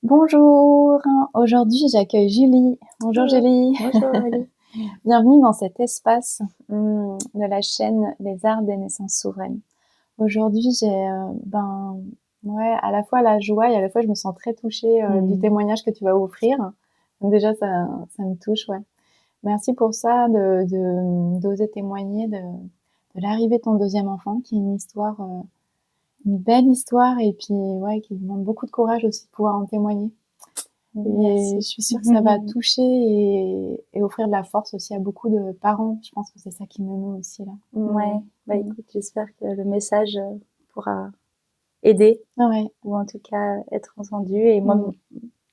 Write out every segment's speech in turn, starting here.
Bonjour, aujourd'hui j'accueille Julie. Bonjour Bonjour, Julie, bonjour Aurélie. bienvenue dans cet espace de la chaîne Les Arts des naissances souveraines. Aujourd'hui j'ai à la fois la joie et à la fois je me sens très touchée du témoignage que tu vas offrir. Donc déjà ça me touche, ouais. Merci pour ça d'oser témoigner de l'arrivée de ton deuxième enfant qui est une histoire, une belle histoire et puis ouais qui demande beaucoup de courage aussi de pouvoir en témoigner. Et Merci. je suis sûre que ça va toucher et offrir de la force aussi à beaucoup de parents. Je pense que c'est ça qui me meut aussi là. Ouais, écoute, j'espère que le message pourra aider Ouais. ou en tout cas être entendu et moi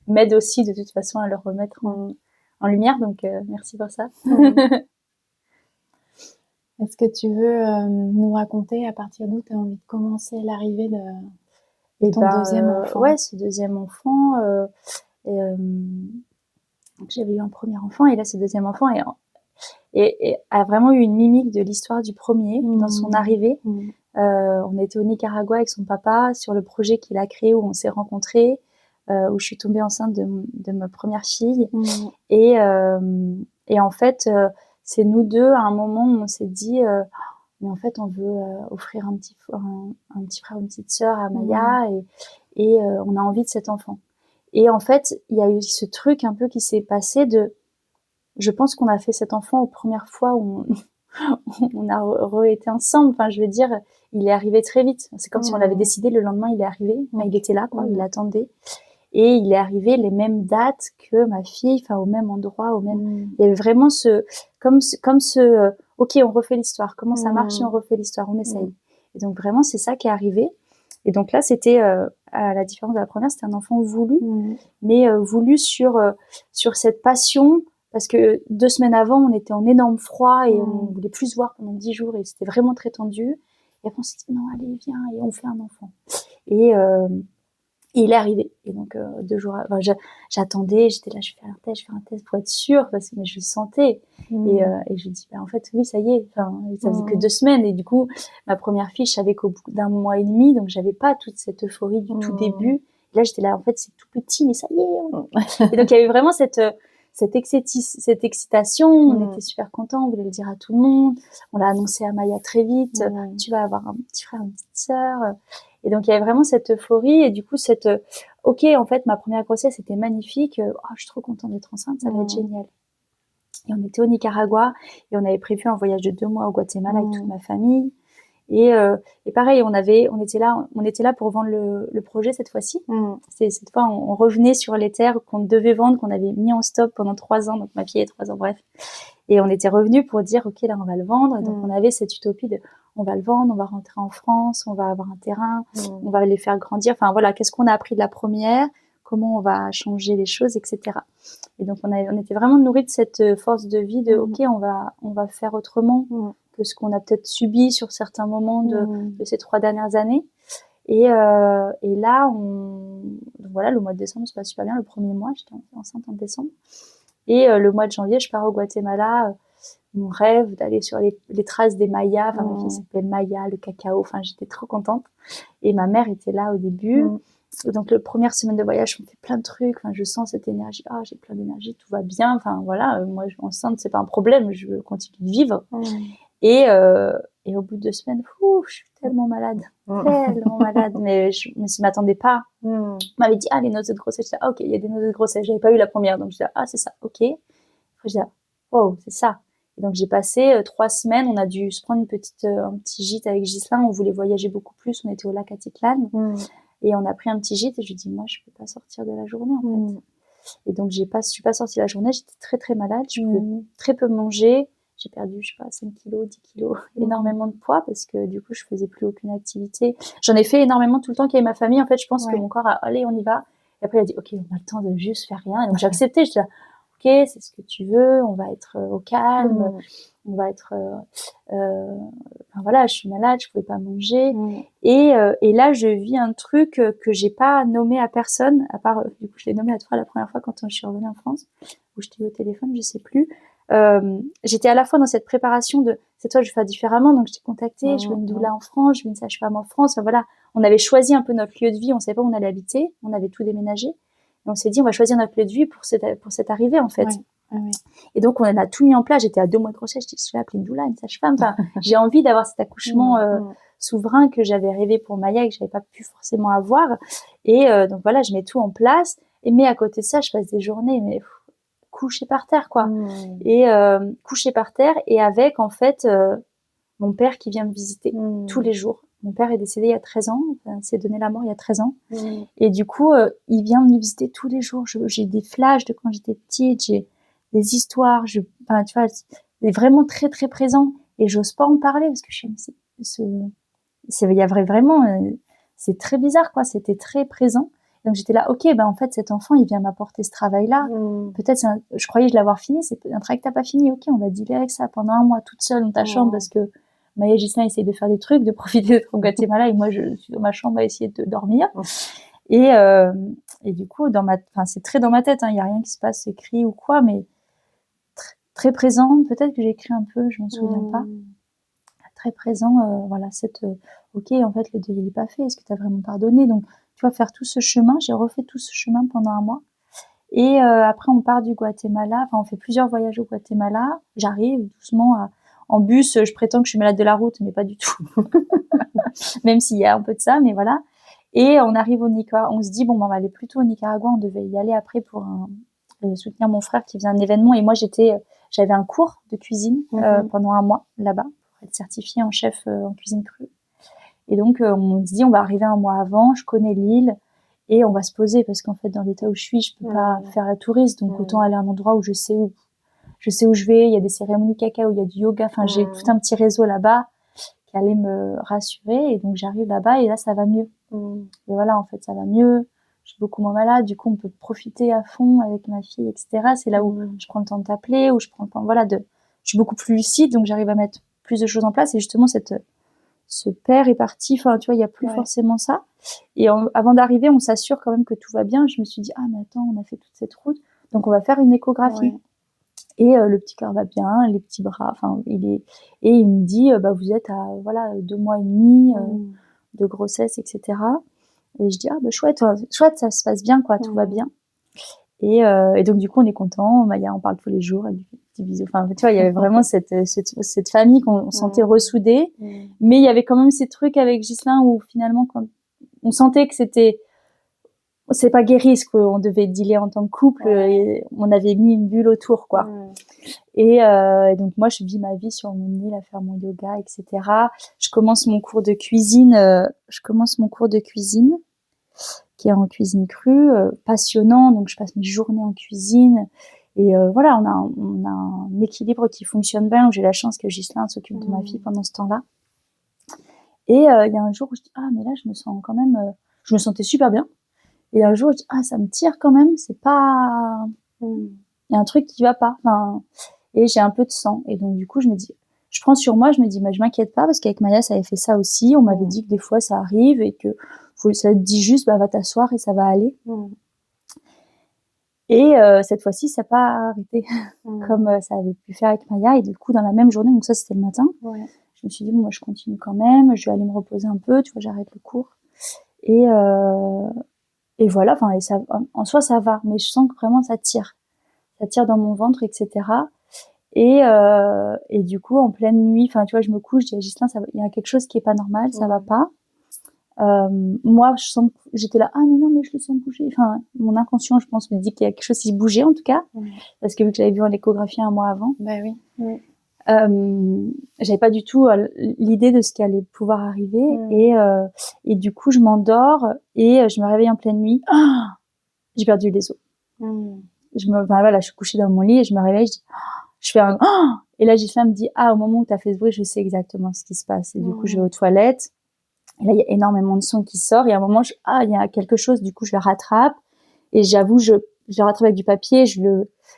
m'aide aussi de toute façon à le remettre en lumière, donc merci pour ça. Est-ce que tu veux nous raconter à partir d'où tu as envie de commencer l'arrivée de ton deuxième enfant? Ouais, ce deuxième enfant, j'avais eu un premier enfant et là ce deuxième enfant et a vraiment eu une mimique de l'histoire du premier dans son arrivée. On était au Nicaragua avec son papa sur le projet qu'il a créé où on s'est rencontrés, où je suis tombée enceinte de ma première fille. Et en fait, c'est nous deux, à un moment où on s'est dit, mais en fait, on veut offrir un petit frère, une petite sœur à Maya et on a envie de cet enfant. Et en fait, il y a eu ce truc un peu qui s'est passé je pense qu'on a fait cet enfant aux premières fois où on a été ensemble. Enfin, je veux dire, il est arrivé très vite. C'est comme si on l'avait décidé, le lendemain, il est arrivé. Enfin, il était là, quoi, il attendait. Et il est arrivé les mêmes dates que ma fille, enfin, au même endroit, il y avait vraiment ok, on refait l'histoire. Comment ça marche si on refait l'histoire? On essaye. Et donc, vraiment, c'est ça qui est arrivé. Et donc là, c'était, à la différence de la première, c'était un enfant voulu, mais voulu sur cette passion, parce que 2 semaines avant, on était en énorme froid et on voulait plus se voir pendant 10 jours et c'était vraiment très tendu. Et après, on s'est dit, non, allez, viens, et on fait un enfant. Et il est arrivé. Et donc, 2 jours, j'attendais, j'étais là, je fais un test pour être sûre, mais je le sentais. Et je dis, en fait, oui, ça y est. Enfin, ça faisait que 2 semaines. Et du coup, ma première fille, je savais qu'au bout d'1 mois et demi, donc j'avais pas toute cette euphorie du tout début. Et là, j'étais là, en fait, c'est tout petit, mais ça y est. Et donc, il y avait vraiment cette excitation. On était super contents, on voulait le dire à tout le monde. On l'a annoncé à Maya très vite. Tu vas avoir un petit frère, une petite sœur. Et donc, il y avait vraiment cette euphorie et du coup, ok, en fait, ma première grossesse était magnifique. Je suis trop contente d'être enceinte, ça va être génial. Et on était au Nicaragua et on avait prévu un voyage de 2 mois au Guatemala avec toute ma famille. Et pareil, on était là pour vendre le projet cette fois-ci. Cette fois, on revenait sur les terres qu'on devait vendre, qu'on avait mis en stop pendant 3 ans. Donc, ma fille est 3 ans, bref. Et on était revenus pour dire, ok, là, on va le vendre. Et donc, on avait cette utopie de, on va le vendre, on va rentrer en France, on va avoir un terrain, on va les faire grandir. Enfin, voilà, qu'est-ce qu'on a appris de la première, comment on va changer les choses, etc. Et donc, on était vraiment nourris de cette force de vie de, ok, on va faire autrement que ce qu'on a peut-être subi sur certains moments de ces 3 dernières années. Et là, voilà, le mois de décembre se passe super bien. Le premier mois, j'étais enceinte en décembre. Et le mois de janvier, je pars au Guatemala. Mon rêve d'aller sur les traces des Mayas. Enfin, ma fille s'appelle Maya, le cacao. Enfin, j'étais trop contente. Et ma mère était là au début. Donc, la première semaine de voyage, on fait plein de trucs. Enfin, je sens cette énergie. J'ai plein d'énergie, tout va bien. Enfin, voilà, moi, je suis enceinte, c'est pas un problème. Je veux continuer de vivre. Et au bout de 2 semaines, je suis tellement malade. Tellement malade. Mais je ne m'attendais pas. On m'avait dit, les notes de grossesse. Je disais, ok, il y a des notes de grossesse. J'avais pas eu la première. Donc, je disais, c'est ça, ok. Après, je disais, wow, c'est ça. Et donc, j'ai passé 3 semaines. On a dû se prendre un petit gîte avec Ghislain. On voulait voyager beaucoup plus. On était au lac Atitlan. Et on a pris un petit gîte. Et je lui dis, moi, je peux pas sortir de la journée, en fait. Et donc, je suis pas sortie la journée. J'étais très, très malade. Je pouvais très peu manger. J'ai perdu, je sais pas, 5 kilos, 10 kilos, énormément de poids parce que du coup, je faisais plus aucune activité. J'en ai fait énormément tout le temps qu'avec ma famille. En fait, je pense que mon corps a, allez, on y va. Et après, il a dit, ok, on a le temps de juste faire rien. Et donc, j'ai accepté. Je dis, ok, c'est ce que tu veux. On va être au calme. On va être, enfin voilà, je suis malade, je pouvais pas manger. Et là, je vis un truc que j'ai pas nommé à personne, à part, du coup, je l'ai nommé à toi la première fois quand je suis revenue en France, où je t'ai eu au téléphone, je sais plus. J'étais à la fois dans cette préparation de cette fois je vais faire différemment, donc je t'ai contacté, je veux une doula en France, je veux une sage-femme en France. Enfin voilà, on avait choisi un peu notre lieu de vie, on savait pas où on allait habiter, on avait tout déménagé, Et on s'est dit, on va choisir notre lieu de vie pour cette arrivée, en fait. Ouais. Et donc, on a tout mis en place. J'étais à 2 mois de grossesse. Je vais appeler une doula, une sage-femme. Enfin, j'ai envie d'avoir cet accouchement souverain que j'avais rêvé pour Maya et que j'avais pas pu forcément avoir. Et donc voilà, je mets tout en place. Mais à côté de ça, je passe des journées, mais couchée par terre, quoi. Et couchée par terre et avec, en fait, mon père qui vient me visiter tous les jours. Mon père est décédé il y a 13 ans. Enfin, s'est donné la mort il y a 13 ans. Et du coup, il vient me visiter tous les jours. J'ai des flashs de quand j'étais petite. J'ai des histoires. Enfin, tu vois, c'est vraiment très, très présent. Et j'ose pas en parler parce que je suis, il y a vraiment, c'est très bizarre, quoi. C'était très présent. Donc, j'étais là, ok, ben, en fait, cet enfant, il vient m'apporter ce travail-là. Peut-être, je croyais l'avoir fini. C'est un travail que t'as pas fini. Ok, on va dealer avec ça pendant 1 mois toute seule dans ta chambre parce que Maya et Ghislain essayent de faire des trucs, de profiter d'être au Guatemala et moi, je suis dans ma chambre à essayer de dormir. Et du coup, c'est très dans ma tête, hein. Il y a rien qui se passe écrit ou quoi, mais très présent. Peut-être que j'ai écrit un peu, je m'en souviens pas. Très présent, voilà, ok, en fait, le deuil, il est pas fait. Est-ce que tu as vraiment pardonné? Donc, tu vois, faire tout ce chemin, j'ai refait tout ce chemin pendant 1 mois. Et après, on part du Guatemala. Enfin, on fait plusieurs voyages au Guatemala. J'arrive doucement en bus. Je prétends que je suis malade de la route, mais pas du tout. Même s'il y a un peu de ça, mais voilà. Et on arrive au Nicaragua. On se dit, bon, on va aller plutôt au Nicaragua. On devait y aller après pour soutenir mon frère qui faisait un événement. Et moi, j'avais un cours de cuisine pendant 1 mois là-bas pour être certifiée en chef en cuisine crue. Et donc, on se dit, on va arriver 1 mois avant. Je connais l'île. Et on va se poser parce qu'en fait, dans l'état où je suis, je peux pas faire la touriste. Donc, autant aller à un endroit où je sais où je vais. Il y a des cérémonies cacao, il y a du yoga. Enfin, j'ai tout un petit réseau là-bas qui allait me rassurer. Et donc, j'arrive là-bas et là, ça va mieux. Et voilà, en fait, ça va mieux. Je suis beaucoup moins malade. Du coup, on peut profiter à fond avec ma fille, etc. C'est là où je prends le temps de t'appeler, où je prends le temps, voilà, je suis beaucoup plus lucide. Donc, j'arrive à mettre plus de choses en place. Et justement, ce père est parti. Enfin, tu vois, il y a plus forcément ça. Et avant d'arriver, on s'assure quand même que tout va bien. Je me suis dit, ah, mais attends, on a fait toute cette route. Donc, on va faire une échographie. Et le petit cœur va bien, les petits bras, enfin, et il me dit, vous êtes à, voilà, 2 mois et demi de grossesse, etc. Et je dis, ah, chouette, ça se passe bien, quoi, tout va bien. Et donc, du coup, on est content. Maya, on parle tous les jours, elle lui fait des petits bisous. Enfin, tu vois, il y avait vraiment cette famille qu'on sentait ressoudée. Mais il y avait quand même ces trucs avec Ghislain où finalement, quand on sentait que c'est pas guéri ce qu'on devait dealer en tant que couple, et on avait mis une bulle autour, quoi. Et donc moi, je vis ma vie sur mon île à faire mon yoga, etc. Je commence mon cours de cuisine. Qui est en cuisine crue, passionnant. Donc je passe mes journées en cuisine. Et voilà, on a un équilibre qui fonctionne bien. J'ai la chance que Ghislain s'occupe de ma fille pendant ce temps-là. Et il y a un jour où je dis, ah, mais là, je me sens quand même, je me sentais super bien. Et un jour, je dis, ah, ça me tire quand même, c'est pas, il y a un truc qui va pas. Enfin, et j'ai un peu de sang. Et donc, du coup, je me dis, je prends sur moi, je me dis, je m'inquiète pas parce qu'avec Maya, ça avait fait ça aussi. On m'avait dit que des fois, ça arrive et que ça te dit juste, va t'asseoir et ça va aller. Et cette fois-ci, ça n'a pas arrêté comme ça avait pu faire avec Maya. Et du coup, dans la même journée, donc ça, c'était le matin, je me suis dit, bon, moi, je continue quand même, je vais aller me reposer un peu, tu vois, j'arrête le cours. Et voilà, enfin, en soi, ça va, mais je sens que vraiment, ça tire dans mon ventre, etc. Et du coup, en pleine nuit, enfin, tu vois, je me couche, je dis à Ghislain, il y a quelque chose qui est pas normal, ça va pas. Moi, je sens que j'étais là, ah, mais non, mais je le sens bouger. Enfin, mon inconscient, je pense, me dit qu'il y a quelque chose qui bougeait, en tout cas. Parce que vu que j'avais vu en échographie 1 mois avant. J'avais pas du tout l'idée de ce qui allait pouvoir arriver. Et du coup, je m'endors et je me réveille en pleine nuit. J'ai perdu les os. Voilà, je suis couchée dans mon lit et je me réveille, je fais un et là, Ghislain me dit, ah, au moment où t'as fait ce bruit, je sais exactement ce qui se passe. Et du coup, je vais aux toilettes. Et là, il y a énormément de son qui sort. Et à un moment, il y a quelque chose. Du coup, je le rattrape. Et j'avoue, je le rattrape avec du papier.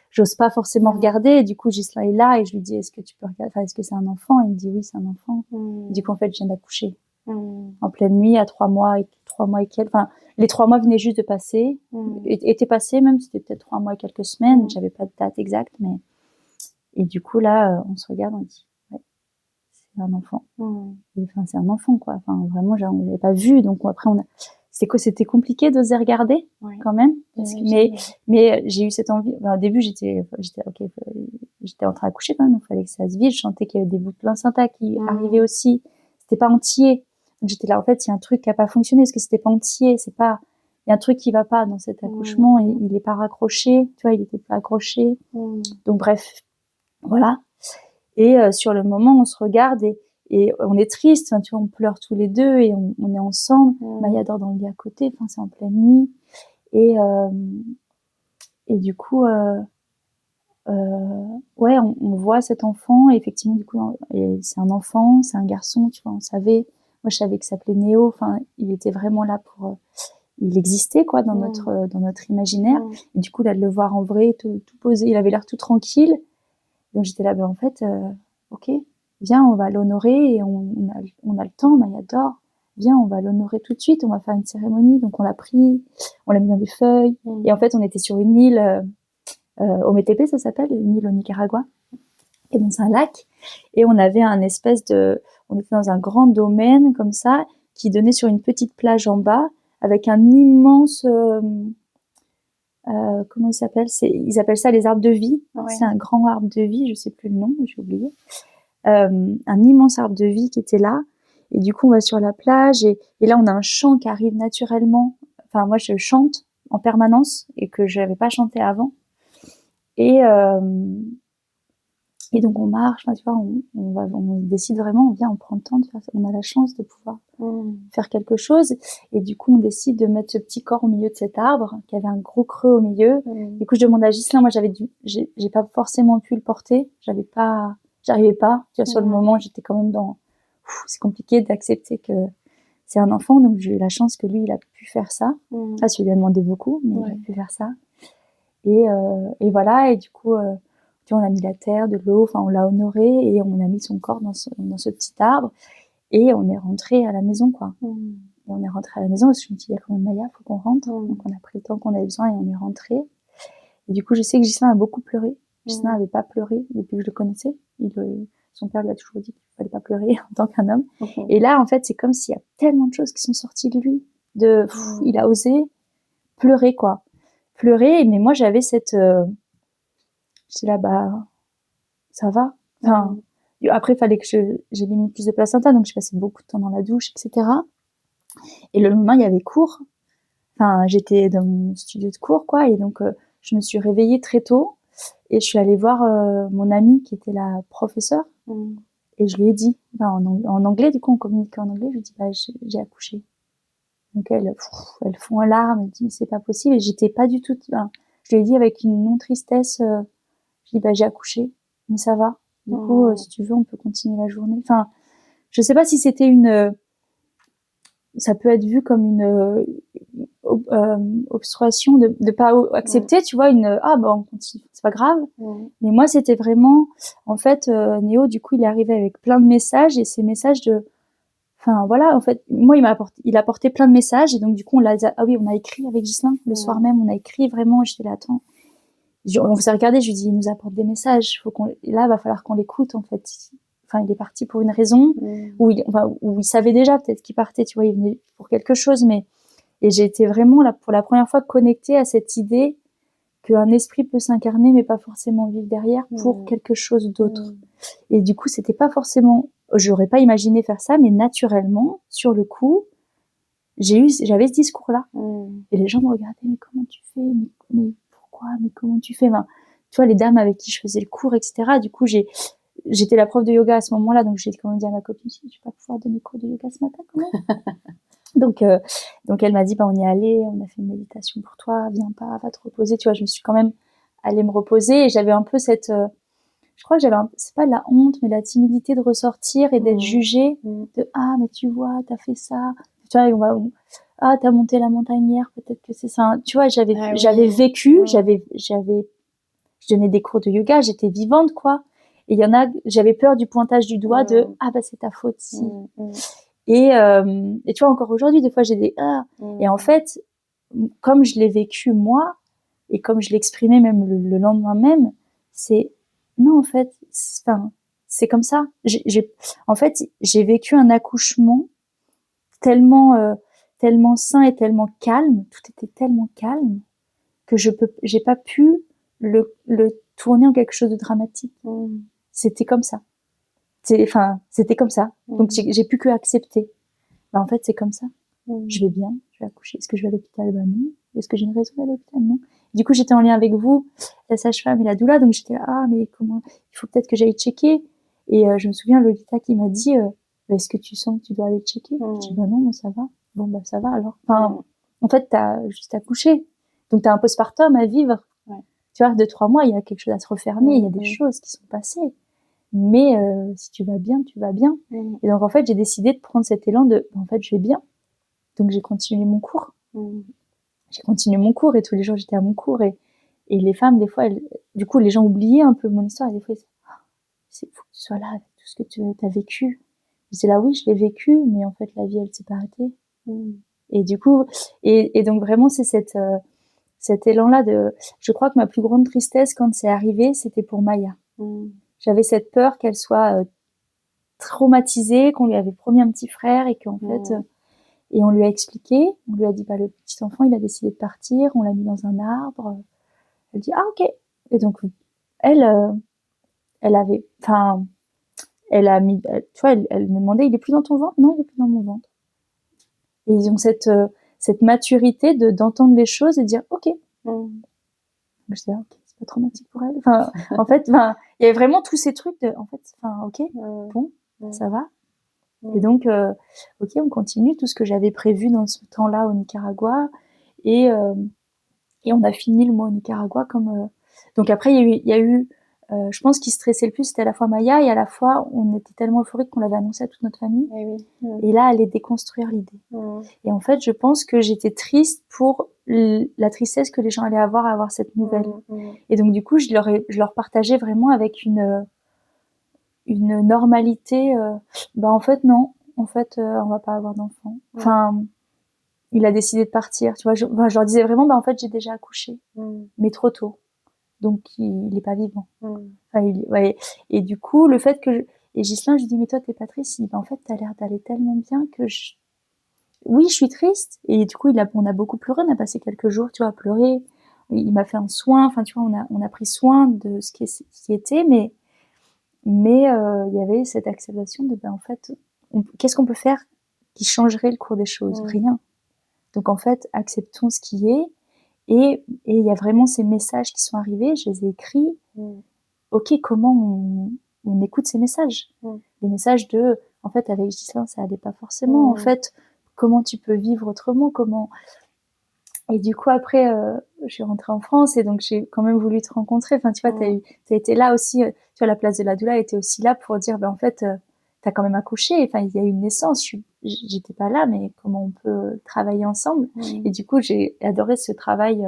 J'ose pas forcément regarder. Et du coup, Ghislain est là et je lui dis, est-ce que tu peux regarder? Enfin, est-ce que c'est un enfant? Il me dit, oui, c'est un enfant. Du coup, en fait, je viens d'accoucher. En pleine nuit, à 3 mois et quelques. Enfin, les 3 mois venaient juste de passer. Étaient passés même. C'était peut-être 3 mois et quelques semaines. J'avais pas de date exacte, mais. Et du coup, là, on se regarde, on dit, ouais, c'est un enfant. Et, enfin, c'est un enfant, quoi. Enfin, vraiment, on l'avait pas vu. Donc, après, c'était compliqué d'oser regarder quand même. Mais j'ai eu cette envie. Au début, j'étais en train d'accoucher quand même, donc il fallait que ça se vide. Je sentais qu'il y avait des bouts de placenta qui arrivaient aussi. C'était pas entier. Donc j'étais là, en fait, il y a un truc qui a pas fonctionné parce que c'était pas entier. Il y a un truc qui va pas dans cet accouchement et il est pas raccroché. Tu vois, il était pas accroché. Donc bref, voilà. Et sur le moment, on se regarde et on est triste. Enfin, tu vois, on pleure tous les deux et on est ensemble. Maya dort dans le lit à côté. Enfin, c'est en pleine nuit. Et du coup, ouais, on voit cet enfant. Et effectivement, du coup, c'est un enfant, c'est un garçon. Tu vois, on savait. Moi, je savais qu'il s'appelait Néo. Enfin, il était vraiment là pour. Il existait quoi dans notre imaginaire. Et du coup, là, de le voir en vrai, tout posé, il avait l'air tout tranquille. Donc j'étais là, ben en fait, ok, viens, on va l'honorer et on a le temps. Maya dort. Viens, on va l'honorer tout de suite. On va faire une cérémonie. Donc on l'a pris, on l'a mis dans des feuilles. Et en fait, on était sur une île. Ometepe, ça s'appelle, une île au Nicaragua, et dans un lac, et on avait on était dans un grand domaine comme ça, qui donnait sur une petite plage en bas, avec un immense, comment il s'appelle, ils appellent ça les arbres de vie, c'est un grand arbre de vie, je sais plus le nom, j'ai oublié, un immense arbre de vie qui était là, et du coup on va sur la plage, et là on a un chant qui arrive naturellement, enfin moi je chante en permanence, et que je n'avais pas chanté avant, et donc on marche, tu vois, on décide vraiment, on prend le temps de faire ça, on a la chance de pouvoir faire quelque chose, et du coup on décide de mettre ce petit corps au milieu de cet arbre, qui avait un gros creux au milieu. Du coup je demande à Ghislain, moi j'ai pas forcément pu le porter, j'arrivais pas, tu vois, sur le moment j'étais quand même c'est compliqué d'accepter que c'est un enfant, donc j'ai eu la chance que lui il a pu faire ça, ça lui a demandé beaucoup, mais il a pu faire ça. Et voilà, et du coup, tu vois, on a mis la terre, de l'eau, enfin, on l'a honoré et on a mis son corps dans ce petit arbre et on est rentré à la maison, quoi. Et on est rentré à la maison parce que je me suis dit, il y a quand même Maya, faut qu'on rentre. Donc, on a pris le temps qu'on avait besoin et on est rentré. Et du coup, je sais que Ghislain a beaucoup pleuré. Ghislain n'avait pas pleuré depuis que je le connaissais. Son père lui a toujours dit qu'il fallait pas pleurer en tant qu'un homme. Et là, en fait, c'est comme s'il y a tellement de choses qui sont sorties de lui. Il a osé pleurer, quoi. Pleurer, mais moi j'avais j'étais là, bah ça va, enfin après il fallait que j'ai mis plus de placenta, donc je passais beaucoup de temps dans la douche, etc. Et le lendemain il y avait cours, enfin j'étais dans mon studio de cours, quoi, et donc je me suis réveillée très tôt et je suis allée voir mon amie qui était la professeure, et je lui ai dit, en anglais, du coup on communiquait en anglais, je lui ai dit, bah j'ai accouché. Donc elle fond en larmes, elle dit mais c'est pas possible, et j'étais pas du tout, je lui ai dit avec une non tristesse, je dis bah j'ai accouché, mais ça va. Du coup si tu veux on peut continuer la journée. Enfin, je sais pas si c'était ça peut être vu comme une obstruation de pas accepter, tu vois, on continue, c'est pas grave. Mais moi c'était vraiment, en fait, Néo du coup il est arrivé avec plein de messages, et ces messages enfin voilà, en fait, moi il a apporté plein de messages, et donc du coup on a écrit avec Ghislain le soir même, on a écrit vraiment, j'étais là, attends, on s'est regardé, je lui dis il nous apporte des messages, là va falloir qu'on l'écoute, en fait. Enfin il est parti pour une raison, où il savait déjà peut-être qu'il partait, tu vois, il venait pour quelque chose, et j'ai été vraiment là pour la première fois connectée à cette idée qu'un esprit peut s'incarner mais pas forcément vivre derrière pour quelque chose d'autre. Et du coup c'était pas forcément, j'aurais pas imaginé faire ça, mais naturellement, sur le coup, j'avais ce discours-là. Et les gens me regardaient, mais comment tu fais? Mais pourquoi? Mais comment tu fais? Enfin, tu vois, les dames avec qui je faisais le cours, etc. Du coup, j'étais la prof de yoga à ce moment-là, donc j'ai quand même dit à ma copine, je vais pas pouvoir donner cours de yoga ce matin, quand même. Donc elle m'a dit, bah, on y est allé, on a fait une méditation pour toi, viens pas, va te reposer. Tu vois, je me suis quand même allée me reposer, et j'avais un peu je crois que c'est pas de la honte, mais la timidité de ressortir et d'être jugée, ah, mais tu vois, t'as fait ça, tu vois, t'as monté la montagnère, peut-être que c'est ça. Tu vois, j'avais vécu, je donnais des cours de yoga, j'étais vivante, quoi. Et j'avais peur du pointage du doigt ah, bah, c'est ta faute, si. Et tu vois, encore aujourd'hui, des fois, j'ai et en fait, comme je l'ai vécu, moi, et comme je l'exprimais même le lendemain même, non, en fait, c'est comme ça. En fait, j'ai vécu un accouchement tellement tellement sain et tellement calme, tout était tellement calme que j'ai pas pu le tourner en quelque chose de dramatique. C'était comme ça. C'était comme ça. Donc j'ai pu que accepter. Bah, en fait, c'est comme ça. Je vais bien, je vais accoucher. Est-ce que je vais à l'hôpital? Bah non. Est-ce que j'ai une raison d'aller à l'hôpital? Non. Du coup, j'étais en lien avec vous, la sage-femme et la doula, donc j'étais là, ah, mais comment, il faut peut-être que j'aille checker. Et je me souviens, Lolita qui m'a dit, bah, est-ce que tu sens que tu dois aller checker? Je dis, bah non, ça va. Bon, bah ça va alors. Enfin, en fait, t'as juste accouché. Donc t'as un postpartum à vivre. Tu vois, 2-3 mois, il y a quelque chose à se refermer, il y a des choses qui sont passées. Mais si tu vas bien, tu vas bien. Et donc en fait, j'ai décidé de prendre cet élan de, en fait, je vais bien. Donc j'ai continué mon cours. J'ai continué mon cours et tous les jours j'étais à mon cours et les femmes des fois, du coup les gens oubliaient un peu mon histoire et des fois ils disaient, oh, c'est faut que tu sois là avec tout ce que tu as vécu. Je disais là oui, je l'ai vécu, mais en fait la vie elle s'est pas arrêtée. Et du coup et donc vraiment c'est cet élan là de, je crois que ma plus grande tristesse quand c'est arrivé, c'était pour Maya. J'avais cette peur qu'elle soit traumatisée, qu'on lui avait promis un petit frère et qu'en fait et on lui a expliqué, on lui a dit, bah, le petit enfant, il a décidé de partir, on l'a mis dans un arbre. Elle dit, ah, ok. Et donc, elle avait, enfin, elle a mis, tu vois, elle me demandait, il est plus dans ton ventre? Non, il est plus dans mon ventre. Et ils ont cette maturité d'entendre les choses et de dire, ok. Je dis, ok, c'est pas traumatique pour elle. Enfin, en fait, il y avait vraiment tous ces trucs de, en fait, ok, bon, ça va. Et donc, ok, on continue tout ce que j'avais prévu dans ce temps-là au Nicaragua. Et on a fini le mois au Nicaragua comme... Donc après, il y a eu je pense qu'il stressait le plus, c'était à la fois Maya et à la fois, on était tellement euphorique qu'on l'avait annoncé à toute notre famille. Et là, elle allait déconstruire l'idée. Et en fait, je pense que j'étais triste pour la tristesse que les gens allaient avoir à avoir cette nouvelle. Et donc, du coup, je leur partageais vraiment avec une normalité. Bah en fait non, en fait on va pas avoir d'enfant. Enfin, il a décidé de partir. Tu vois, je leur disais vraiment, bah en fait j'ai déjà accouché, mais trop tôt, donc il est pas vivant. Enfin, ouais. Et du coup, le fait que et Ghislain, je lui dis, mais toi t'es pas triste? Il dit, bah en fait t'as l'air d'aller tellement bien que oui, je suis triste. Et du coup, on a beaucoup pleuré, on a passé quelques jours, tu vois, à pleurer. Il m'a fait un soin. Enfin, tu vois, on a pris soin de ce qui était, mais il y avait cette acceptation de, ben en fait, qu'est-ce qu'on peut faire qui changerait le cours des choses? Rien. Donc en fait, acceptons ce qui est. Et il y a vraiment ces messages qui sont arrivés, je les ai écrits. Ok, comment on écoute ces messages? Les messages de, en fait, avec Ghislain, ça allait pas forcément. En fait, comment tu peux vivre autrement? Comment? Et du coup, après, je suis rentrée en France et donc j'ai quand même voulu te rencontrer. Enfin, tu vois, t'as été là aussi. Tu vois, la place de la doula était aussi là pour dire, ben en fait, t'as quand même accouché. Enfin, il y a eu une naissance. J'étais pas là, mais comment on peut travailler ensemble? Et du coup, j'ai adoré ce travail,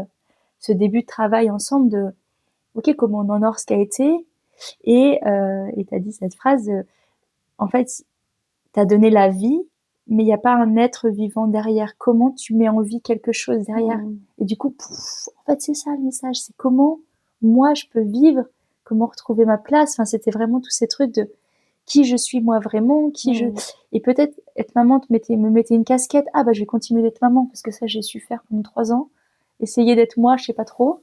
ce début de travail ensemble de, ok, comment on honore ce qui a été. Et t'as dit cette phrase, en fait, t'as donné la vie, mais il n'y a pas un être vivant derrière. Comment tu mets en vie quelque chose derrière? Et du coup, en fait, c'est ça le message. C'est comment moi je peux vivre, comment retrouver ma place. Enfin, c'était vraiment tous ces trucs de qui je suis moi vraiment, et peut-être être maman me mettait une casquette. Ah bah je vais continuer d'être maman parce que ça j'ai su faire pendant 3 ans. Essayer d'être moi, je sais pas trop.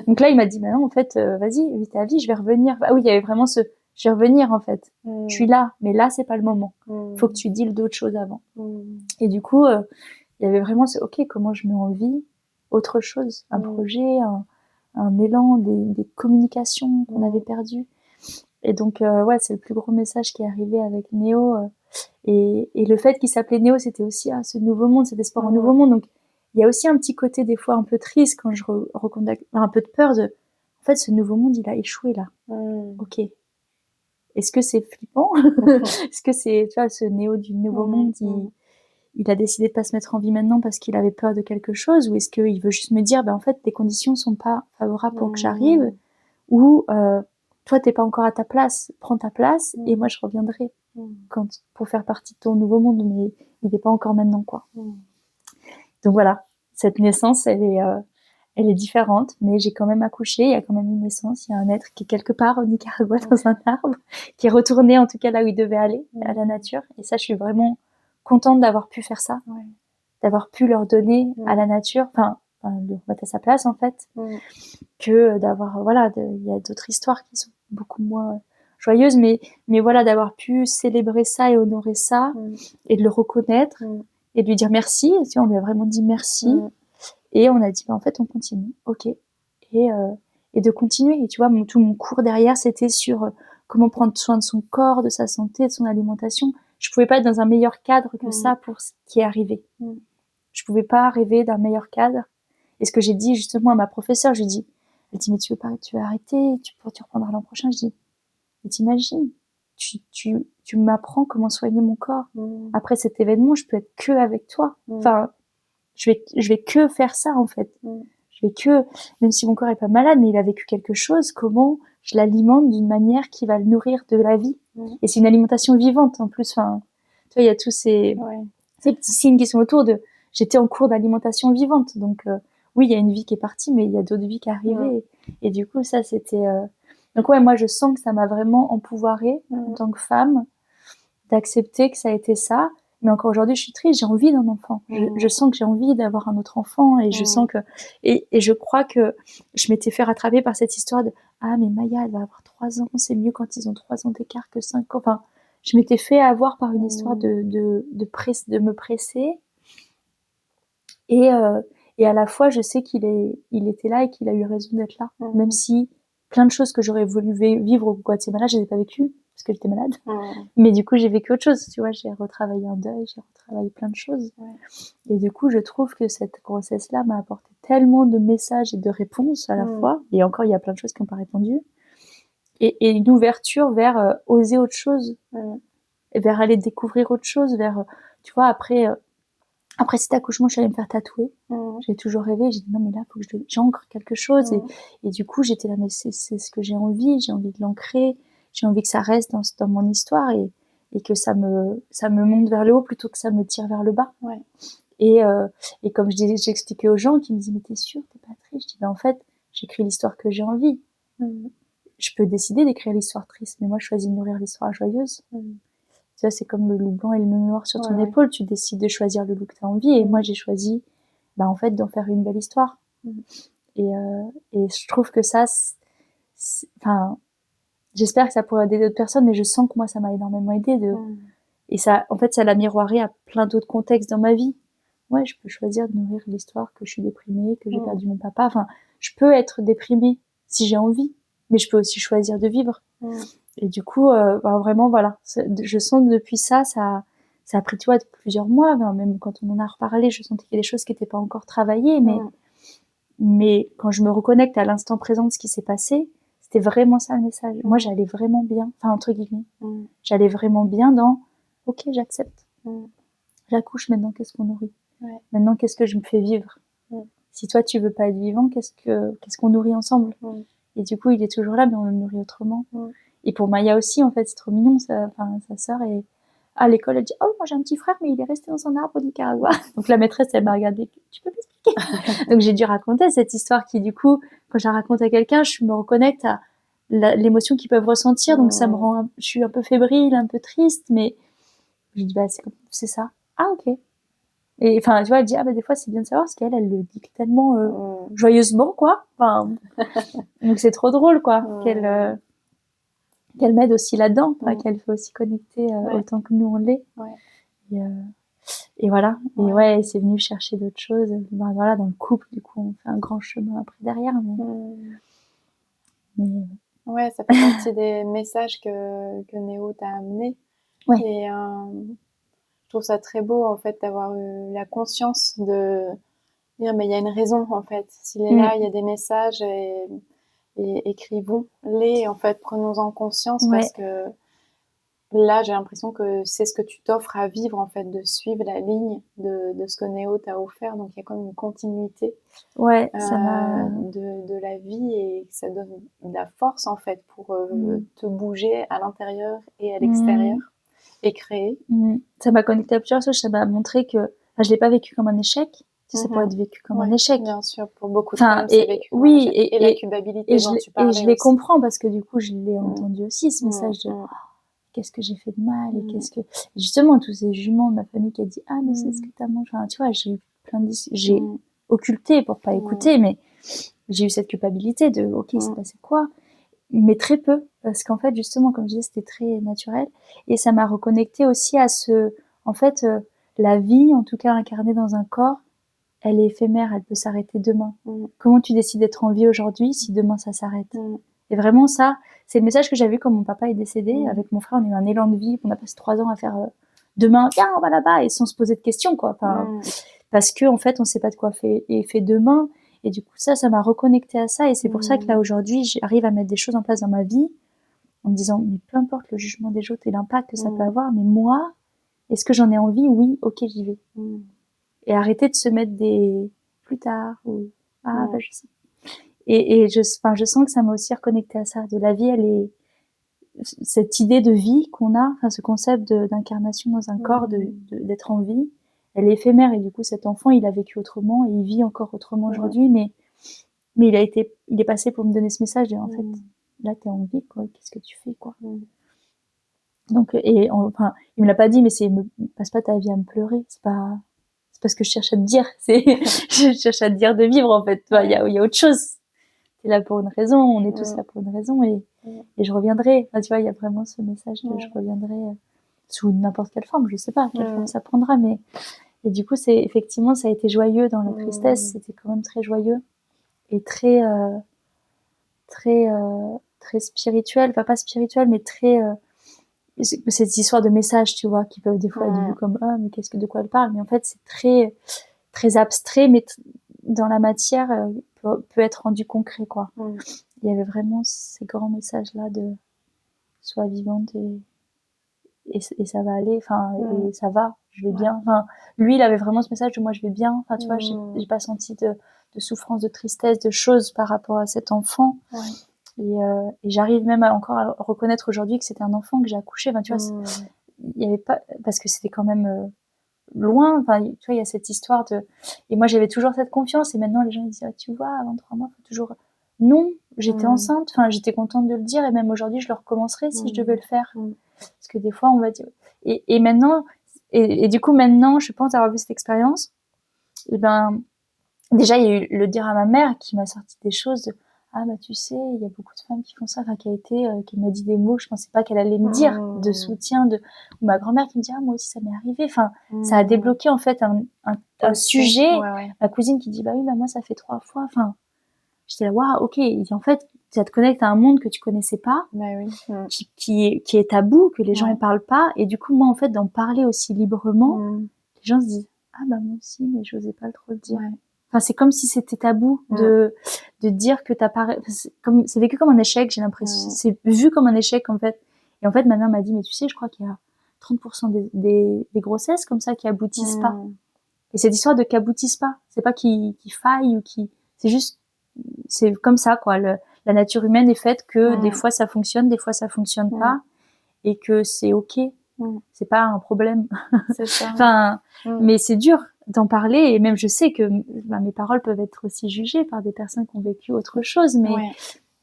Donc là il m'a dit bah non en fait vas-y vis ta vie, je vais revenir. Ah oui il y avait vraiment je vais revenir en fait. Je suis là, mais là c'est pas le moment. Faut que tu deals d'autres choses avant. Et du coup il y avait vraiment ok comment je mets en vie autre chose, un projet, un élan, des communications qu'on avait perdues. Et donc ouais c'est le plus gros message qui est arrivé avec Néo et le fait qu'il s'appelait Néo c'était aussi ce nouveau monde, cet espoir en nouveau monde. Donc il y a aussi un petit côté des fois un peu triste quand je recontacte, un peu de peur de en fait ce nouveau monde il a échoué là. Ok, est-ce que c'est flippant? Est-ce que c'est tu vois ce Néo du nouveau monde il a décidé de pas se mettre en vie maintenant parce qu'il avait peur de quelque chose, ou est-ce qu'il veut juste me dire ben en fait les conditions sont pas favorables pour que j'arrive, ou toi t'es pas encore à ta place, prends ta place et moi je reviendrai pour faire partie de ton nouveau monde, mais il est pas encore maintenant quoi. Donc voilà, cette naissance elle est différente, mais j'ai quand même accouché, il y a quand même une naissance, il y a un être qui est quelque part au Nicaragua dans un arbre, qui est retourné en tout cas là où il devait aller, à la nature, et ça je suis vraiment contente d'avoir pu faire ça, d'avoir pu leur donner à la nature, de remettre à sa place en fait, que d'avoir il y a d'autres histoires qui sont beaucoup moins joyeuses, mais voilà, d'avoir pu célébrer ça et honorer ça et de le reconnaître et de lui dire merci. Tu vois, on lui a vraiment dit merci et on a dit en fait on continue, ok, et de continuer. Et tu vois, tout mon cours derrière c'était sur comment prendre soin de son corps, de sa santé, de son alimentation. Je pouvais pas être dans un meilleur cadre que ça pour ce qui est arrivé. Je pouvais pas rêver d'un meilleur cadre. Et ce que j'ai dit justement à ma professeure, elle dit mais tu veux arrêter, tu reprendras l'an prochain. Je dis mais t'imagines, tu m'apprends comment soigner mon corps. Après cet événement, je peux être que avec toi. Enfin, je vais que faire ça en fait. Je vais que, même si mon corps est pas malade, mais il a vécu quelque chose, comment je l'alimente d'une manière qui va le nourrir de la vie. Et c'est une alimentation vivante en plus. Enfin, tu vois, il y a tous ces petits signes qui sont autour de. J'étais en cours d'alimentation vivante, donc oui, il y a une vie qui est partie, mais il y a d'autres vies qui arrivaient. Et du coup, ça, c'était. Donc ouais, moi, je sens que ça m'a vraiment empouvoirée en tant que femme d'accepter que ça a été ça. Mais encore aujourd'hui, je suis triste, j'ai envie d'un enfant. Je sens que j'ai envie d'avoir un autre enfant et je sens que et je crois que je m'étais fait rattraper par cette histoire de mais Maya, elle va avoir 3 ans, c'est mieux quand ils ont 3 ans d'écart que 5 ans. Enfin, je m'étais fait avoir par une histoire de me presser. Et à la fois, je sais il était là et qu'il a eu raison d'être là. Même si plein de choses que j'aurais voulu vivre au Guatemala, je les ai pas vécues parce que j'étais malade. Mais du coup, j'ai vécu autre chose, tu vois, j'ai retravaillé un deuil, j'ai retravaillé plein de choses. Et du coup, je trouve que cette grossesse-là m'a apporté tellement de messages et de réponses à la fois. Et encore, il y a plein de choses qui n'ont pas répondu. Et une ouverture vers oser autre chose. Et vers aller découvrir autre chose, vers, tu vois, après cet accouchement, je suis allée me faire tatouer. J'ai toujours rêvé. J'ai dit non, mais là, faut que j'ancre quelque chose. Et du coup, j'étais là, mais c'est ce que j'ai envie de l'ancrer. J'ai envie que ça reste dans mon histoire et que ça me monte vers le haut plutôt que ça me tire vers le bas. Et comme j'expliquais aux gens qui me disaient, mais t'es sûre, t'es pas triste? Je dis, en fait, j'écris l'histoire que j'ai envie. Je peux décider d'écrire l'histoire triste, mais moi, je choisis de nourrir l'histoire joyeuse. Tu vois, c'est comme le loup blanc et le loup noir sur ton épaule. Tu décides de choisir le loup que tu as envie. Et moi, j'ai choisi, en fait, d'en faire une belle histoire. Et je trouve que ça, j'espère que ça pourrait aider d'autres personnes, mais je sens que moi, ça m'a énormément aidé et ça, en fait, ça l'a miroiré à plein d'autres contextes dans ma vie. Ouais, je peux choisir de nourrir l'histoire que je suis déprimée, que j'ai perdu mon papa. Enfin, je peux être déprimée si j'ai envie, mais je peux aussi choisir de vivre. Et du coup, vraiment, voilà. Je sens que depuis ça a pris, tu vois, plusieurs mois. Même quand on en a reparlé, je sentais qu'il y a des choses qui n'étaient pas encore travaillées. Mais quand je me reconnecte à l'instant présent de ce qui s'est passé, c'était vraiment ça le message. Moi, j'allais vraiment bien. Enfin, entre guillemets. J'allais vraiment bien dans, ok, j'accepte. J'accouche, maintenant, qu'est-ce qu'on nourrit? Maintenant, qu'est-ce que je me fais vivre? Si toi, tu veux pas être vivant, qu'est-ce qu'on nourrit ensemble? Et du coup, il est toujours là, mais on le nourrit autrement. Et pour Maya aussi, en fait, c'est trop mignon. Sa sœur est à l'école, elle dit, oh, moi j'ai un petit frère, mais il est resté dans son arbre au Nicaragua. Donc la maîtresse, elle m'a regardé, tu peux m'expliquer? Donc j'ai dû raconter cette histoire qui, du coup, quand je la raconte à quelqu'un, je me reconnecte à l'émotion qu'ils peuvent ressentir. Donc ça me rend, je suis un peu fébrile, un peu triste, mais je dis, c'est ça. Ah, ok. Et enfin, tu vois, elle dit, des fois c'est bien de savoir, parce qu'elle le dit tellement joyeusement, quoi. Enfin, donc c'est trop drôle, quoi, qu'elle m'aide aussi là-dedans, qu'elle fait aussi connecter autant que nous on l'est. Et voilà. Et c'est venu chercher d'autres choses. Voilà, dans le couple, du coup, on fait un grand chemin après derrière. Mais... Ouais, ça fait partie des messages que Néo t'a amené. Et je trouve ça très beau, en fait, d'avoir eu la conscience de dire, mais il y a une raison, en fait. S'il est là, il y a des messages et écrivons-les, en fait, prenons-en conscience parce que là, j'ai l'impression que c'est ce que tu t'offres à vivre, en fait, de suivre la ligne de ce que Néo t'a offert. Donc, il y a comme une continuité de la vie et ça donne de la force, en fait, pour te bouger à l'intérieur et à l'extérieur et créer. Ça m'a connecté à plusieurs choses. Ça m'a montré que je l'ai pas vécu comme un échec. Ça pourrait être vécu comme un échec. Bien sûr, pour beaucoup de femmes, c'est vécu comme un échec. Et la culpabilité dont tu parlais et je les comprends parce que du coup, je l'ai entendu aussi, ce message de qu'est-ce que j'ai fait de mal et qu'est-ce que... Et justement, tous ces jugements de ma famille qui a dit, ah, mais c'est ce que t'as mangé. Enfin, tu vois, j'ai eu plein de... J'ai occulté pour pas écouter, mais j'ai eu cette culpabilité de, ok, il s'est passé quoi? Mais très peu, parce qu'en fait, justement, comme je disais, c'était très naturel. Et ça m'a reconnecté aussi à en fait, la vie, en tout cas incarnée dans un corps, elle est éphémère, elle peut s'arrêter demain. Comment tu décides d'être en vie aujourd'hui si demain ça s'arrête? Et vraiment ça, c'est le message que j'avais vu quand mon papa est décédé. Avec mon frère, on a eu un élan de vie, on a passé 3 ans à faire demain, viens, on va là-bas, et sans se poser de questions, quoi. Enfin, parce que en fait, on sait pas de quoi est fait demain. Et du coup, ça m'a reconnecté à ça. Et c'est pour ça que là, aujourd'hui, j'arrive à mettre des choses en place dans ma vie en me disant, mais peu importe le jugement des autres et l'impact que ça peut avoir, mais moi, est-ce que j'en ai envie? Oui, ok, j'y vais. Et arrêter de se mettre des plus tard ou bah je sais. Et je sens que ça m'a aussi reconnecté à ça. De la vie, elle est cette idée de vie qu'on a, enfin ce concept d'incarnation dans un corps, d'être en vie, elle est éphémère. Et du coup, cet enfant, il a vécu autrement et il vit encore autrement aujourd'hui, mais il est passé pour me donner ce message. Et en fait, là, t'es en vie, quoi. Qu'est-ce que tu fais, quoi? Donc, enfin, il me l'a pas dit, mais passe pas ta vie à me pleurer. C'est pas ce que je cherche à te dire. Je cherche à te dire de vivre, en fait. Il y a autre chose. T'es là pour une raison. On est tous là pour une raison et je reviendrai. Enfin, tu vois, il y a vraiment ce message de je reviendrai sous n'importe quelle forme. Je sais pas quelle forme ça prendra, mais, et du coup, effectivement, ça a été joyeux dans la tristesse. C'était quand même très joyeux et très, très spirituel. Enfin, pas spirituel, mais très, cette histoire de messages, tu vois, qui peuvent des fois être vus comme mais de quoi elle parle, mais en fait c'est très très abstrait, mais dans la matière peut être rendu concret, quoi. Il y avait vraiment ces grands messages là de sois vivante et ça va aller, enfin et ça va, je vais bien. Enfin lui il avait vraiment ce message de moi je vais bien. Enfin tu vois, j'ai pas senti de souffrance, de tristesse, de choses par rapport à cet enfant. Et j'arrive même encore à reconnaître aujourd'hui que c'était un enfant que j'ai accouché. Enfin, tu vois, il y avait pas, parce que c'était quand même loin. Enfin, tu vois, il y a cette histoire et moi j'avais toujours cette confiance. Et maintenant les gens ils disent, ah, tu vois, à 23 mois, faut toujours. Non, j'étais enceinte. Enfin, j'étais contente de le dire. Et même aujourd'hui, je le recommencerai si je devais le faire. Parce que des fois, on va dire. Et maintenant, et du coup, maintenant, je pense avoir vu cette expérience. Et ben, déjà, il y a eu le dire à ma mère qui m'a sorti des choses de, ah bah tu sais, il y a beaucoup de femmes qui font ça, enfin qui m'a dit des mots, je pensais pas qu'elle allait me dire, de soutien, ou ma grand-mère qui me dit, ah moi aussi ça m'est arrivé, enfin ça a débloqué en fait un sujet. Ma cousine qui dit, bah oui, bah moi ça fait 3 fois, enfin j'étais là, waouh, ok, et en fait ça te connecte à un monde que tu connaissais pas, qui est tabou, que les gens en parlent pas, et du coup moi en fait d'en parler aussi librement, les gens se disent, ah bah moi aussi, mais j'osais pas trop le dire. Enfin, c'est comme si c'était tabou de dire que c'est vécu comme un échec, j'ai l'impression. C'est vu comme un échec, en fait. Et en fait, ma mère m'a dit, mais tu sais, je crois qu'il y a 30% des grossesses comme ça qui aboutissent pas. Et cette histoire de qu'aboutissent pas, c'est pas qu'ils faillent c'est juste, c'est comme ça, quoi. La nature humaine est faite que des fois ça fonctionne, des fois ça fonctionne pas. Et que c'est ok. C'est pas un problème. C'est ça. Enfin, mais c'est dur d'en parler, et même je sais que mes paroles peuvent être aussi jugées par des personnes qui ont vécu autre chose,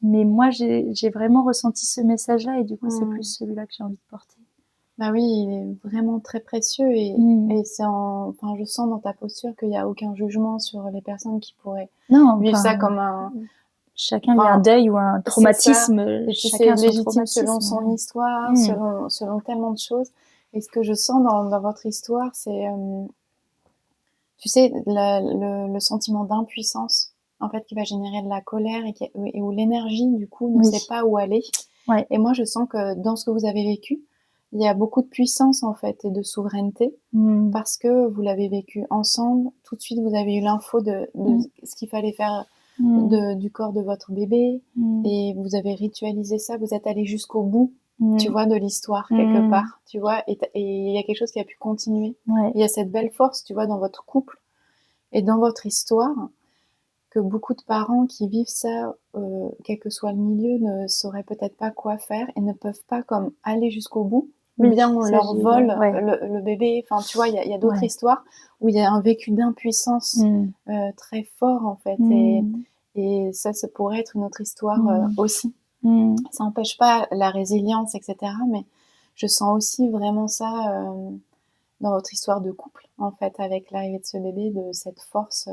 mais moi j'ai vraiment ressenti ce message-là, et du coup c'est plus celui-là que j'ai envie de porter. Bah oui, il est vraiment très précieux, et c'est enfin je sens dans ta posture qu'il y a aucun jugement sur les personnes qui pourraient vivre ça comme un chacun il y a un deuil ou un traumatisme, et puis c'est légitime selon son histoire, selon tellement de choses. Et ce que je sens dans votre histoire, c'est tu sais, le sentiment d'impuissance, en fait, qui va générer de la colère et où l'énergie, du coup, ne sait pas où aller. Et moi, je sens que dans ce que vous avez vécu, il y a beaucoup de puissance, en fait, et de souveraineté, parce que vous l'avez vécu ensemble. Tout de suite, vous avez eu l'info de ce qu'il fallait faire du corps de votre bébé, et vous avez ritualisé ça, vous êtes allé jusqu'au bout, tu vois, de l'histoire, quelque part, tu vois, et il y a quelque chose qui a pu continuer. Il y a cette belle force, tu vois, dans votre couple et dans votre histoire, que beaucoup de parents qui vivent ça, quel que soit le milieu, ne sauraient peut-être pas quoi faire et ne peuvent pas comme aller jusqu'au bout, ou bien on leur vole le bébé. Enfin, tu vois, il y a d'autres histoires où il y a un vécu d'impuissance très fort, en fait, et ça pourrait être une autre histoire aussi. Ça n'empêche pas la résilience, etc., mais je sens aussi vraiment ça dans votre histoire de couple, en fait, avec l'arrivée de ce bébé, de cette force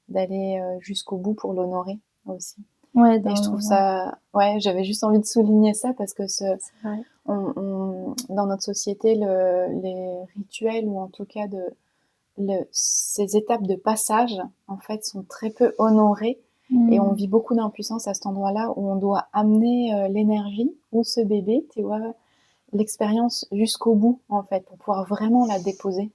d'aller jusqu'au bout pour l'honorer aussi. Ouais, Et je trouve ça, ouais, j'avais juste envie de souligner ça parce que c'est vrai. dans notre société, les rituels ou en tout cas ces étapes de passage, en fait, sont très peu honorées. Et on vit beaucoup d'impuissance à cet endroit-là où on doit amener l'énergie ou ce bébé, tu vois, l'expérience jusqu'au bout, en fait, pour pouvoir vraiment la déposer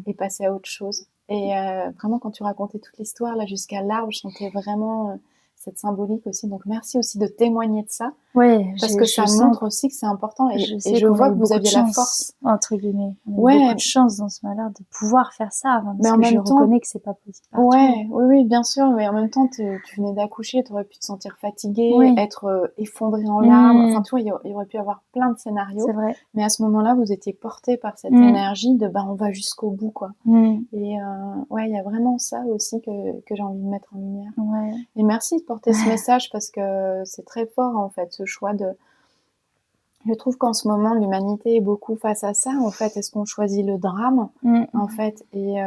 et passer à autre chose. Et vraiment, quand tu racontais toute l'histoire, là, jusqu'à l'arbre, je sentais vraiment cette symbolique aussi. Donc, merci aussi de témoigner de ça. Ouais, parce que ça montre aussi que c'est important. Et je vois que vous aviez la force. Entre guillemets. On a eu beaucoup de chance dans ce malheur de pouvoir faire ça. Parce que je reconnais que c'est pas possible partout. Ouais, oui, bien sûr. Mais en même temps, tu venais d'accoucher, tu aurais pu te sentir fatiguée, être effondrée en larmes. Enfin, tu vois, il y aurait pu avoir plein de scénarios. C'est vrai. Mais à ce moment-là, vous étiez portée par cette énergie de, on va jusqu'au bout, quoi. Et ouais, il y a vraiment ça aussi que j'ai envie de mettre en lumière. Ouais. Et merci de porter ce message parce que c'est très fort, en fait, ce choix de... Je trouve qu'en ce moment, l'humanité est beaucoup face à ça. En fait, est-ce qu'on choisit le drame, en fait, et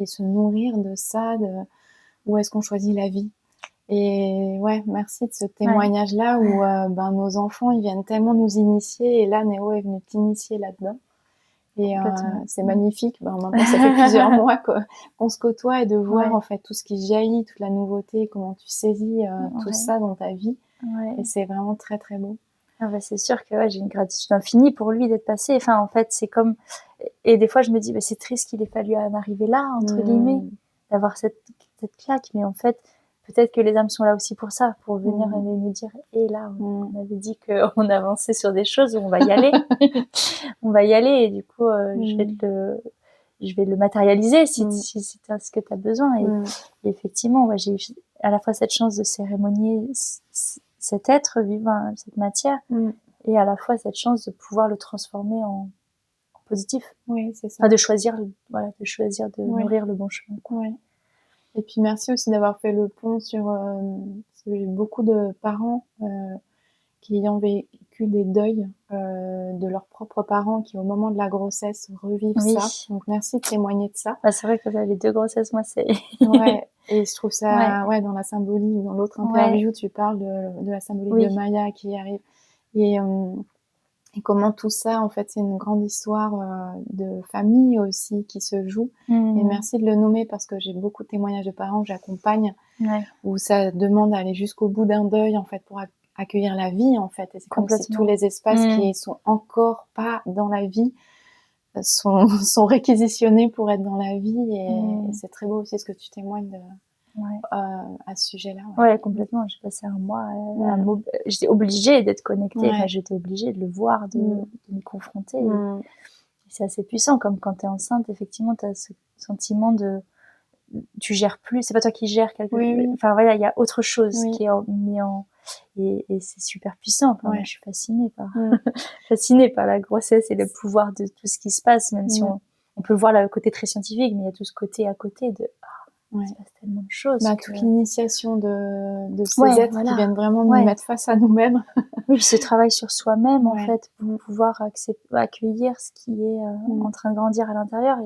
se nourrir de ça, ou est-ce qu'on choisit la vie? Et ouais, merci de ce témoignage-là où nos enfants, ils viennent tellement nous initier. Et là, Néo est venu t'initier là-dedans. Et c'est magnifique. Maintenant, ça fait plusieurs mois qu'on se côtoie et de voir en fait tout ce qui jaillit, toute la nouveauté, comment tu saisis tout ça dans ta vie. Et c'est vraiment très, très beau. Ah bah c'est sûr que j'ai une gratitude infinie pour lui d'être passé. Enfin, en fait, c'est comme... Et des fois, je me dis, c'est triste qu'il ait fallu en arriver là, entre guillemets, d'avoir cette claque. Mais en fait, peut-être que les âmes sont là aussi pour ça, pour venir et nous dire, et là, on avait dit qu'on avançait sur des choses, on va y aller. On va y aller. Et du coup, je vais le matérialiser si c'est ce que tu as besoin. Et effectivement, j'ai eu à la fois cette chance de cérémonier cet être vivant, cette matière, et à la fois cette chance de pouvoir le transformer en positif. Oui, c'est ça. Enfin, de choisir de nourrir le bon chemin. Ouais. Et puis merci aussi d'avoir fait le pont sur... parce que j'ai beaucoup de parents qui ayant vécu des deuils de leurs propres parents qui, au moment de la grossesse, revivent ça. Donc merci de témoigner de ça. C'est vrai que les 2 grossesses, moi, c'est... Ouais. Et je trouve ça, dans la symbolique, dans l'autre interview, tu parles de la symbolique de Maya qui arrive. Et comment tout ça, en fait, c'est une grande histoire de famille aussi qui se joue. Et merci de le nommer parce que j'ai beaucoup de témoignages de parents que j'accompagne où ça demande d'aller jusqu'au bout d'un deuil, en fait, pour accueillir la vie, en fait. Et c'est comme si tous les espaces qui sont encore pas dans la vie sont réquisitionnés pour être dans la vie. Et c'est très beau aussi ce que tu témoignes à ce sujet-là. Ouais, complètement. J'ai passé un mois j'étais obligée d'être connectée. Enfin, j'étais obligée de le voir, de m'y confronter. Et c'est assez puissant, comme quand t'es enceinte, effectivement, t'as ce sentiment de... Tu gères plus, c'est pas toi qui gères quelque chose. Enfin, voilà, il y a autre chose qui est mis en... Et c'est super puissant. Enfin, moi, je suis fascinée par la grossesse et le pouvoir de tout ce qui se passe, même si on peut voir le côté très scientifique, mais il y a tout ce côté à côté de... il se passe tellement de choses. Toute l'initiation de ces êtres qui viennent vraiment nous mettre face à nous-mêmes. Oui, ce travail sur soi-même, en fait, pour pouvoir accueillir ce qui est en train de grandir à l'intérieur.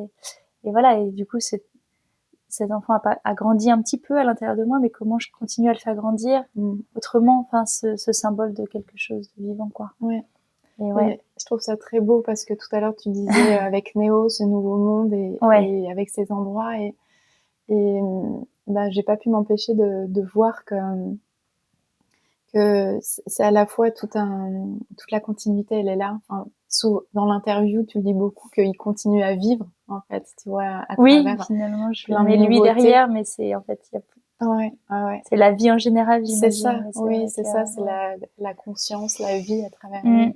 Et voilà, et du coup, cet enfant a grandi un petit peu à l'intérieur de moi, mais comment je continue à le faire grandir autrement, enfin, ce symbole de quelque chose de vivant, quoi. Et je trouve ça très beau parce que tout à l'heure, tu disais avec Néo, ce nouveau monde et avec ces endroits et j'ai pas pu m'empêcher de voir que c'est à la fois toute la continuité, elle est là. Enfin, dans l'interview, tu dis beaucoup qu'il continue à vivre, en fait, tu vois, à travers finalement, je plein mets de lui nouveautés. Derrière, mais c'est, en fait, c'est la vie en général, j'imagine. C'est ça, c'est ça, c'est la conscience, la vie à travers lui.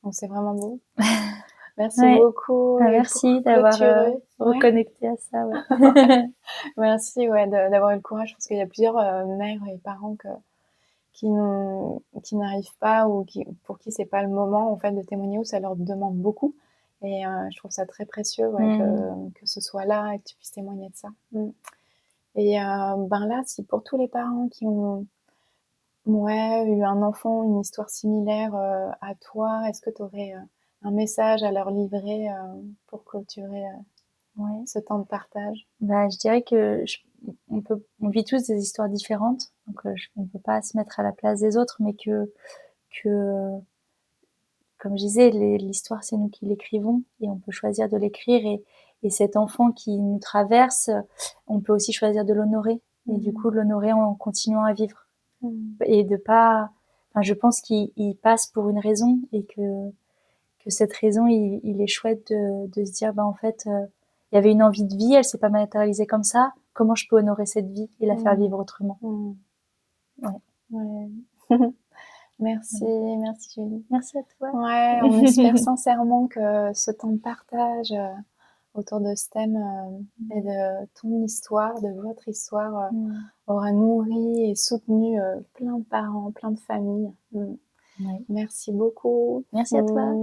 Donc c'est vraiment beau. Merci beaucoup. Merci d'avoir reconnecté à ça. Merci d'avoir eu le courage parce qu'il y a plusieurs mères et parents qui n'arrivent pas ou pour qui c'est pas le moment en fait de témoigner ou ça leur demande beaucoup. Et je trouve ça très précieux que ce soit là et que tu puisses témoigner de ça. Et là, si pour tous les parents qui ont ouais, eu un enfant, une histoire similaire à toi, est-ce que tu aurais un message à leur livrer pour clôturer Ouais. ce temps de partage? Bah, je dirais que on vit tous des histoires différentes, donc on peut pas se mettre à la place des autres, mais que comme je disais, l'histoire c'est nous qui l'écrivons et on peut choisir de l'écrire et cet enfant qui nous traverse, on peut aussi choisir de l'honorer et du coup l'honorer en continuant à vivre et de pas. Enfin, je pense qu'il passe pour une raison et que cette raison, il est chouette de se dire, bah en fait, il y avait une envie de vie, elle s'est pas matérialisée comme ça. Comment je peux honorer cette vie et la faire vivre autrement? Ouais. Ouais. Merci, merci Julie. Merci à toi. Ouais, on espère sincèrement que ce temps de partage autour de ce thème et de ton histoire, de votre histoire, aura nourri et soutenu plein de parents, plein de familles. Ouais. Merci beaucoup. Merci à toi.